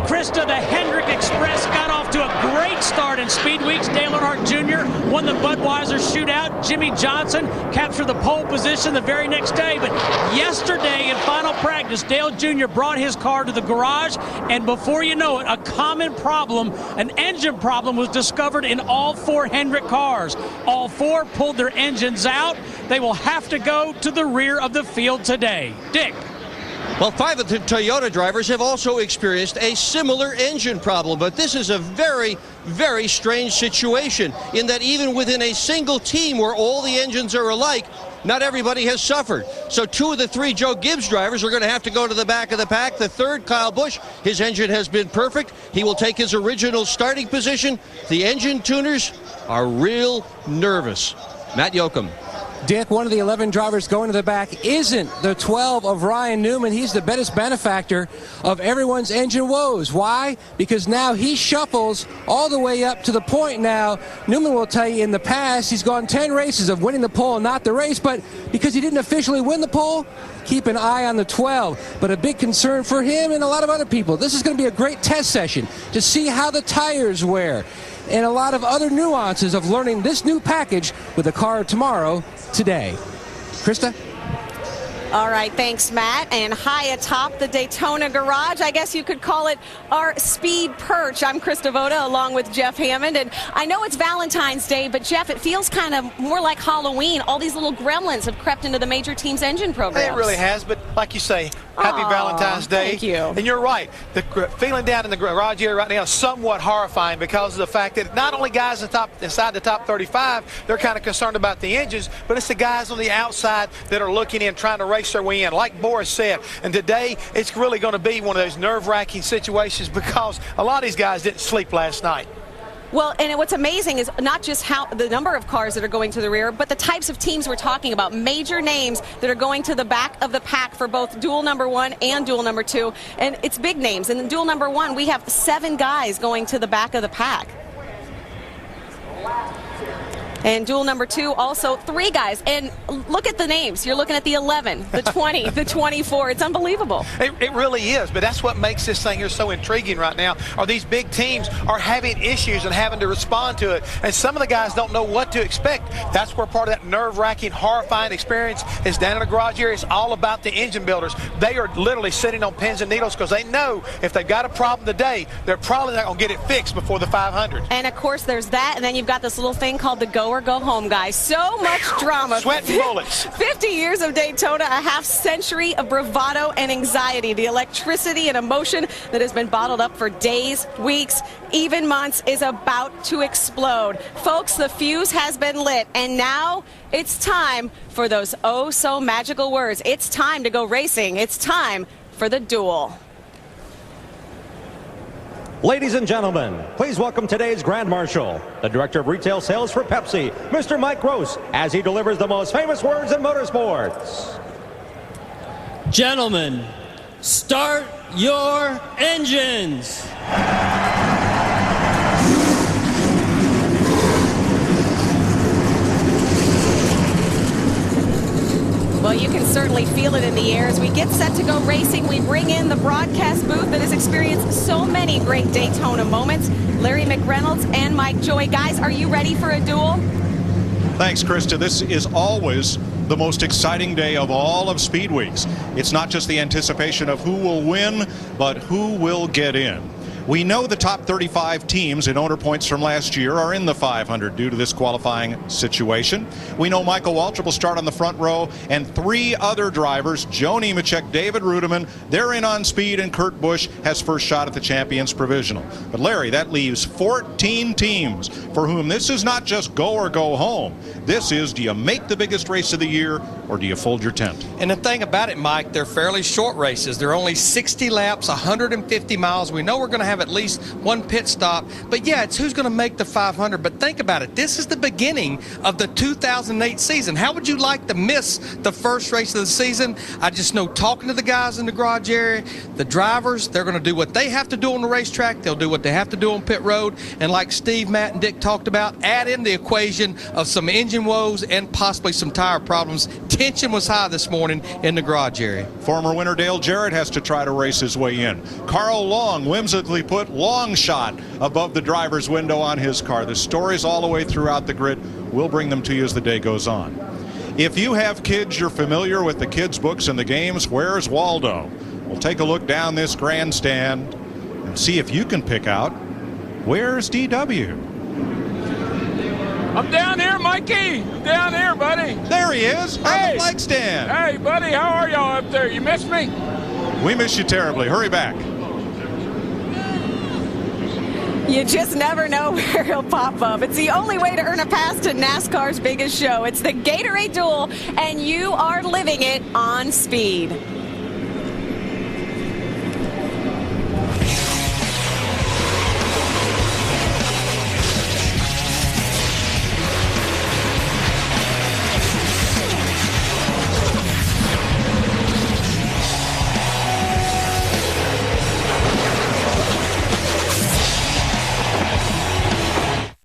Krista, the Hendrick Express got off to a great start in Speed Weeks. Dale Earnhardt Jr. won the Budweiser shootout. Jimmy Johnson captured the pole position the very next day. But yesterday in final practice, Dale Jr. brought his car to the garage, and before you know it, a common problem, an engine problem, was discovered in all 4 Hendrick cars. All 4 pulled their engines out. They will have to go to the rear of the field today. Dick. Well, 5 of the Toyota drivers have also experienced a similar engine problem, but this is a very, very strange situation in that even within a single team where all the engines are alike, not everybody has suffered. So 2 of the 3 Joe Gibbs drivers are going to have to go to the back of the pack. The third, Kyle Busch, his engine has been perfect. He will take his original starting position. The engine tuners are real nervous. Matt Yoakum. Dick, one of the 11 drivers going to the back isn't the 12 of Ryan Newman. He's the biggest benefactor of everyone's engine woes. Why? Because now he shuffles all the way up to the point now. Newman will tell you in the past he's gone 10 races of winning the pole and not the race, but because he didn't officially win the pole, keep an eye on the 12. But a big concern for him and a lot of other people. This is going to be a great test session to see how the tires wear and a lot of other nuances of learning this new package with the car tomorrow today. Krista? All right, thanks, Matt. And high atop the Daytona garage, I guess you could call it our speed perch. I'm Krista Voda along with Jeff Hammond. And I know it's Valentine's Day, but Jeff, it feels kind of more like Halloween. All these little gremlins have crept into the major team's engine programs. It really has, but like you say, happy Valentine's Day. Thank you. And you're right. The feeling down in the garage area right now is somewhat horrifying because of the fact that not only guys inside the top 35, they're kind of concerned about the engines, but it's the guys on the outside that are looking in, trying to race their way in, like Boris said. And today, it's really going to be one of those nerve-wracking situations because a lot of these guys didn't sleep last night. Well, and what's amazing is not just how the number of cars that are going to the rear, but the types of teams we're talking about. Major names that are going to the back of the pack for both duel number 1 and duel number 2. And it's big names. And in duel number 1, we have 7 guys going to the back of the pack. And duel number 2, also 3 guys. And look at the names. You're looking at the 11, the 20, the 24. It's unbelievable. It really is, but that's what makes this thing here so intriguing right now. Are these big teams are having issues and having to respond to it. And some of the guys don't know what to expect. That's where part of that nerve-wracking, horrifying experience is down in the garage area. It's all about the engine builders. They are literally sitting on pins and needles because they know if they've got a problem today, they're probably not going to get it fixed before the 500. And, of course, there's that. And then you've got this little thing called the go or go home, guys. So much drama. Sweat and bullets. 50 years of Daytona, a half century of bravado and anxiety. The electricity and emotion that has been bottled up for days, weeks, even months is about to explode. Folks, the fuse has been lit, and now it's time for those oh so magical words. It's time to go racing. It's time for the duel. Ladies and gentlemen, please welcome today's Grand Marshal, the Director of Retail Sales for Pepsi, Mr. Mike Gross, as he delivers the most famous words in motorsports. Gentlemen, start your engines. Well, you can certainly feel it in the air. As we get set to go racing, we bring in the broadcast booth that has experienced so many great Daytona moments. Larry McReynolds and Mike Joy. Guys, are you ready for a duel? Thanks, Krista. This is always the most exciting day of all of Speed Weeks. It's not just the anticipation of who will win, but who will get in. We know the top 35 teams in owner points from last year are in the 500 due to this qualifying situation. We know Michael Waltrip will start on the front row, and 3 other drivers, Joe Nemechek, David Rudiman, they're in on speed, and Kurt Busch has first shot at the Champions Provisional. But Larry, that leaves 14 teams for whom this is not just go or go home. This is, do you make the biggest race of the year or do you fold your tent? And the thing about it, Mike, they're fairly short races. They're only 60 laps, 150 miles. We know we're going to have have at least one pit stop. But yeah, it's who's going to make the 500. But think about it. This is the beginning of the 2008 season. How would you like to miss the first race of the season? I just know, talking to the guys in the garage area, the drivers, they're going to do what they have to do on the racetrack. They'll do what they have to do on pit road. And like Steve, Matt, and Dick talked about, add in the equation of some engine woes and possibly some tire problems. Tension was high this morning in the garage area. Former winner Dale Jarrett has to try to race his way in. Carl Long whimsically put long shot above the driver's window on his car. The stories all the way throughout the grid. We'll bring them to you as the day goes on. If you have kids, you're familiar with the kids' books and the games, Where's Waldo? We'll take a look down this grandstand and see if you can pick out Where's DW. I'm down here, Mikey. I'm down here, buddy. There he is, on the flag stand. Hey, buddy, how are y'all up there? You miss me? We miss you terribly. Hurry back. You just never know where he'll pop up. It's the only way to earn a pass to NASCAR's biggest show. It's the Gatorade Duel, and you are living it on speed.